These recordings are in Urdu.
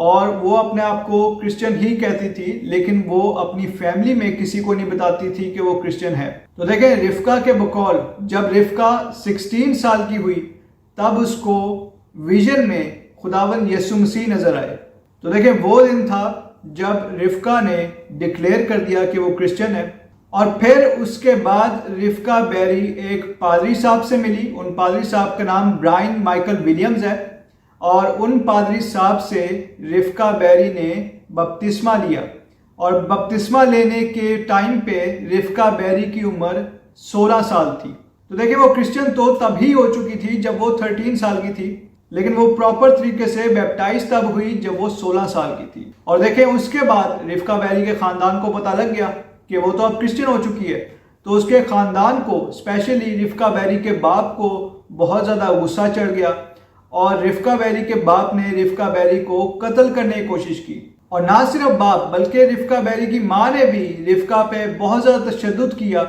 اور وہ اپنے آپ کو کرسچن ہی کہتی تھی، لیکن وہ اپنی فیملی میں کسی کو نہیں بتاتی تھی کہ وہ کرسچن ہے۔ تو دیکھیں رفقہ کے بقول جب رفقہ 16 سال کی ہوئی تب اس کو ویژن میں خداوند یسوع مسیح نظر آئے۔ تو دیکھیں وہ دن تھا جب رفقہ نے ڈکلیئر کر دیا کہ وہ کرسچن ہے، اور پھر اس کے بعد رفقہ بیری ایک پادری صاحب سے ملی۔ ان پادری صاحب کا نام برائن مائیکل ولیمز ہے، اور ان پادری صاحب سے رفقہ بیری نے بپتسمہ لیا، اور بپتسمہ لینے کے ٹائم پہ رفقہ بیری کی عمر 16 سال تھی۔ تو دیکھیں وہ کرسچن تو تب ہی ہو چکی تھی جب وہ 13 سال کی تھی، لیکن وہ پراپر طریقے سے بیپٹائز تب ہوئی جب وہ 16 سال کی تھی۔ اور دیکھیں اس کے بعد رفقہ بیری کے خاندان کو پتہ لگ گیا کہ وہ تو اب کرسچن ہو چکی ہے، تو اس کے خاندان کو اسپیشلی رفقہ بیری کے باپ کو بہت زیادہ غصہ چڑھ گیا، اور رفقہ بیری کے باپ نے رفقہ بیری کو قتل کرنے کی کوشش کی۔ اور نہ صرف باپ بلکہ رفقہ بیری کی ماں نے بھی رفقہ پہ بہت زیادہ تشدد کیا۔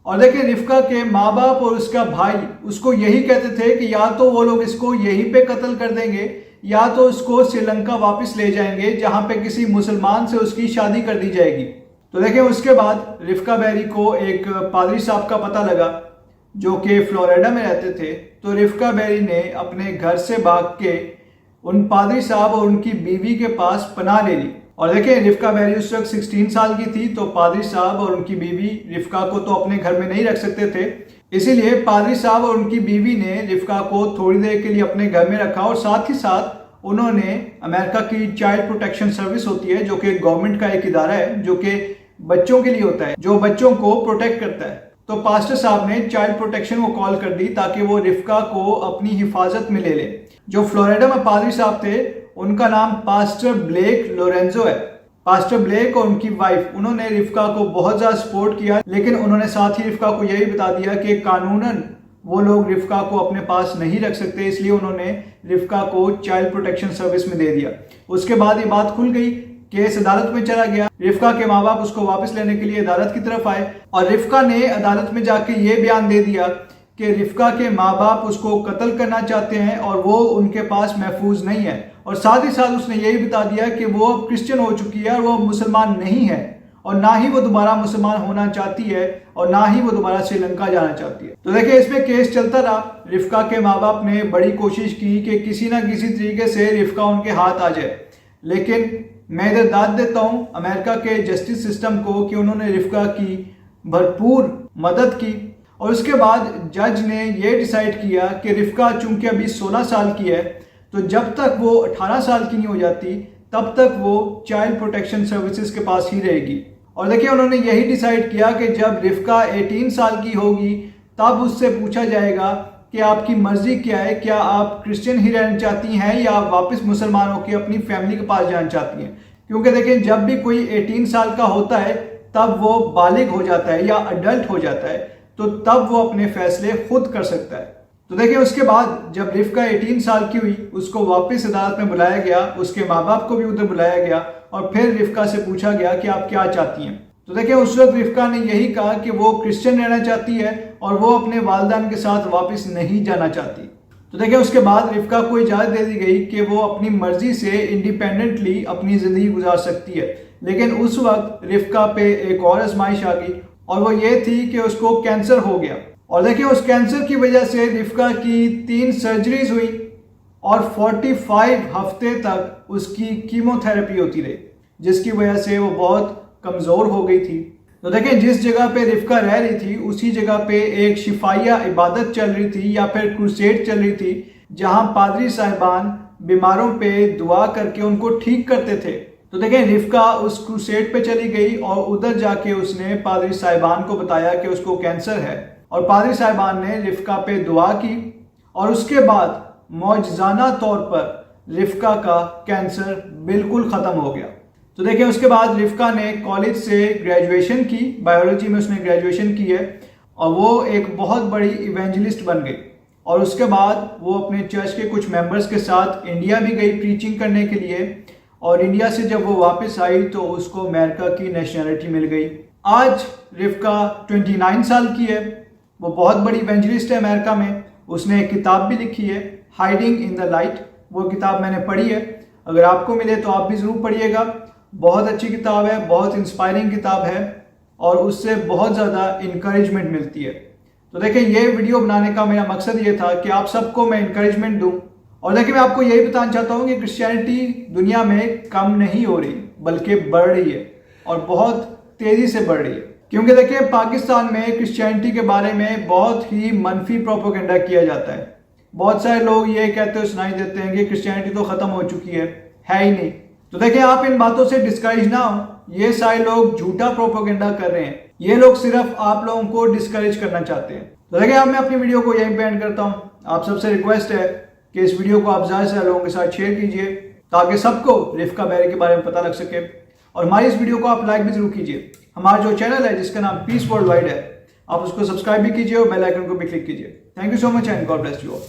اور دیکھیں رفقہ کے ماں باپ اور اس کا بھائی اس کو یہی کہتے تھے کہ یا تو وہ لوگ اس کو یہیں پہ قتل کر دیں گے یا تو اس کو سری لنکا واپس لے جائیں گے جہاں پہ کسی مسلمان سے اس کی شادی کر دی جائے گی۔ تو دیکھیں اس کے بعد رفقہ بیری کو ایک پادری صاحب کا پتہ لگا جو کہ فلوریڈا میں رہتے تھے، تو رفقہ بیری نے اپنے گھر سے بھاگ کے ان پادری صاحب اور ان کی بیوی کے پاس پناہ لے لی۔ اور دیکھیں رفقہ بیری اس وقت 16 سال کی تھی، تو پادری صاحب اور ان کی بیوی رفقہ کو تو اپنے گھر میں نہیں رکھ سکتے تھے، اسی لیے پادری صاحب اور ان کی بیوی نے رفقہ کو تھوڑی دیر کے لیے اپنے گھر میں رکھا، اور ساتھ ہی ساتھ انہوں نے امریکہ کی چائلڈ پروٹیکشن سروس ہوتی ہے جو کہ گورنمنٹ کا ایک ادارہ ہے جو کہ بچوں کے لیے ہوتا ہے، جو بچوں کو پروٹیکٹ کرتا ہے، تو پاسٹر صاحب نے چائلڈ پروٹیکشن کو کال کر دی تاکہ وہ رفقہ کو اپنی حفاظت میں لے لے۔ جو فلوریڈا میں پادری صاحب تھے ان کا نام پاسٹر بلیک لورینزو ہے۔ پاسٹر بلیک اور ان کی وائف انہوں نے رفقہ کو بہت زیادہ سپورٹ کیا، لیکن انہوں نے ساتھ ہی رفقہ کو یہی بتا دیا کہ قانوناً وہ لوگ رفقہ کو اپنے پاس نہیں رکھ سکتے، اس لیے انہوں نے رفقہ کو چائلڈ پروٹیکشن سروس میں دے دیا۔ اس کے بعد یہ بات کھل گئی، کیس عدالت میں چلا گیا، رفقہ کے ماں باپ اس کو واپس لینے کے لیے عدالت کی طرف آئے، اور رفقہ نے عدالت میں جا کے یہ بیان دے دیا کہ رفقہ کے ماں باپ اس کو قتل کرنا چاہتے ہیں اور وہ ان کے پاس محفوظ نہیں ہے، اور ساتھ ہی ساتھ اس نے یہی بتا دیا کہ وہ اب کرسچن ہو چکی ہے اور وہ مسلمان نہیں ہے، اور نہ ہی وہ دوبارہ مسلمان ہونا چاہتی ہے، اور نہ ہی وہ دوبارہ سری لنکا جانا چاہتی ہے۔ تو دیکھیں اس میں کیس چلتا رہا، رفقہ کے ماں باپ نے بڑی کوشش کی کہ کسی نہ کسی طریقے سے رفقہ ان کے ہاتھ آ جائے، لیکن میں ادھر داد دیتا ہوں امریکہ کے جسٹس سسٹم کو کہ انہوں نے رفقہ کی بھرپور مدد کی، اور اس کے بعد جج نے یہ ڈیسائیڈ کیا کہ رفقہ چونکہ ابھی 16 سال کی ہے، تو جب تک وہ 18 سال کی نہیں ہو جاتی تب تک وہ چائلڈ پروٹیکشن سروسز کے پاس ہی رہے گی۔ اور دیکھیں انہوں نے یہی ڈیسائیڈ کیا کہ جب رفقہ 18 سال کی ہوگی تب اس سے پوچھا جائے گا کہ آپ کی مرضی کیا ہے، کیا آپ کرسچن ہی رہنا چاہتی ہیں یا آپ واپس مسلمان ہو کے اپنی فیملی کے پاس جانا چاہتی ہیں، کیونکہ دیکھیں جب بھی کوئی 18 سال کا ہوتا ہے تب وہ بالغ ہو جاتا ہے یا اڈلٹ ہو جاتا ہے، تو تب وہ اپنے فیصلے خود کر سکتا ہے۔ تو دیکھیں اس کے بعد جب رفقہ 18 سال کی ہوئی اس کو واپس عدالت میں بلایا گیا، اس کے ماں باپ کو بھی ادھر بلایا گیا، اور پھر رفقہ سے پوچھا گیا کہ آپ کیا چاہتی ہیں۔ تو دیکھیں اس وقت رفقہ نے یہی کہا کہ وہ کرسچن رہنا چاہتی ہے اور وہ اپنے والدین کے ساتھ واپس نہیں جانا چاہتی۔ تو دیکھیں اس کے بعد رفقہ کو اجازت دے دی گئی کہ وہ اپنی مرضی سے انڈیپینڈنٹلی اپنی زندگی گزار سکتی ہے، لیکن اس وقت رفقہ پہ ایک اور آزمائش آ گئی، اور وہ یہ تھی کہ اس کو کینسر ہو گیا۔ اور دیکھیں اس کینسر کی وجہ سے رفقہ کی 3 سرجریز ہوئی اور 45 ہفتے تک اس کی کیمو تھراپی ہوتی رہی، جس کی وجہ سے وہ بہت کمزور ہو گئی تھی۔ تو دیکھیں جس جگہ پہ رفقہ رہ رہی تھی اسی جگہ پہ ایک شفائیہ عبادت چل رہی تھی یا پھر کروسیڈ چل رہی تھی، جہاں پادری صاحبان بیماروں پہ دعا کر کے ان کو ٹھیک کرتے تھے۔ تو دیکھیں رفقہ اس کروسیڈ پہ چلی گئی اور ادھر جا کے اس نے پادری صاحبان کو بتایا کہ اس کو کینسر ہے، اور پادری صاحبان نے رفقہ پہ دعا کی، اور اس کے بعد معجزانہ طور پر رفقہ کا کینسر بالکل ختم ہو گیا۔ تو دیکھیں اس کے بعد رفقہ نے کالج سے گریجویشن کی، بائیولوجی میں اس نے گریجویشن کی ہے، اور وہ ایک بہت بڑی ایونجلسٹ بن گئی، اور اس کے بعد وہ اپنے چرچ کے کچھ ممبرز کے ساتھ انڈیا بھی گئی پریچنگ کرنے کے لیے، اور انڈیا سے جب وہ واپس آئی تو اس کو امریکہ کی نیشنلٹی مل گئی۔ آج رفقہ 29 سال کی ہے، وہ بہت بڑی ایونجلسٹ ہے امریکہ میں۔ اس نے ایک کتاب بھی لکھی ہے، ہائیڈنگ ان دا لائٹ، وہ کتاب میں نے پڑھی ہے، اگر آپ کو ملے تو آپ بھی ضرور پڑھیے گا. بہت اچھی کتاب ہے, بہت انسپائرنگ کتاب ہے اور اس سے بہت زیادہ انکریجمنٹ ملتی ہے. تو دیکھیں یہ ویڈیو بنانے کا میرا مقصد یہ تھا کہ آپ سب کو میں انکریجمنٹ دوں. اور دیکھیں میں آپ کو یہی بتانا چاہتا ہوں کہ کرسچینٹی دنیا میں کم نہیں ہو رہی بلکہ بڑھ رہی ہے اور بہت تیزی سے بڑھ رہی ہے. کیونکہ دیکھیں پاکستان میں کرسچینٹی کے بارے میں بہت ہی منفی پروپیگنڈا کیا جاتا ہے. بہت سارے لوگ یہ کہتے ہوئے سنائی دیتے ہیں کہ کرسچینٹی تو ختم ہو چکی ہے ہی نہیں. تو دیکھیں آپ ان باتوں سے ڈسکریج نہ ہوں. یہ سارے لوگ جھوٹا پروپیگنڈا کر رہے ہیں. یہ لوگ صرف آپ لوگوں کو ڈسکریج کرنا چاہتے ہیں. تو دیکھیں اب میں اپنی ویڈیو کو یہیں پہ اینڈ کرتا ہوں. آپ سب سے ریکویسٹ ہے کہ اس ویڈیو کو آپ زیادہ سے زیادہ لوگوں کے ساتھ شیئر کیجئے تاکہ سب کو رفقہ بیری کے بارے میں پتہ لگ سکے. اور ہماری اس ویڈیو کو آپ لائک بھی ضرور کیجئے. ہمارا جو چینل ہے جس کا نام پیس ورلڈ وائڈ ہے, آپ اس کو سبسکرائب بھی کیجئے اور بیل آئیکن کو بھی کلک کیجئے. Thank you so much and God bless you all.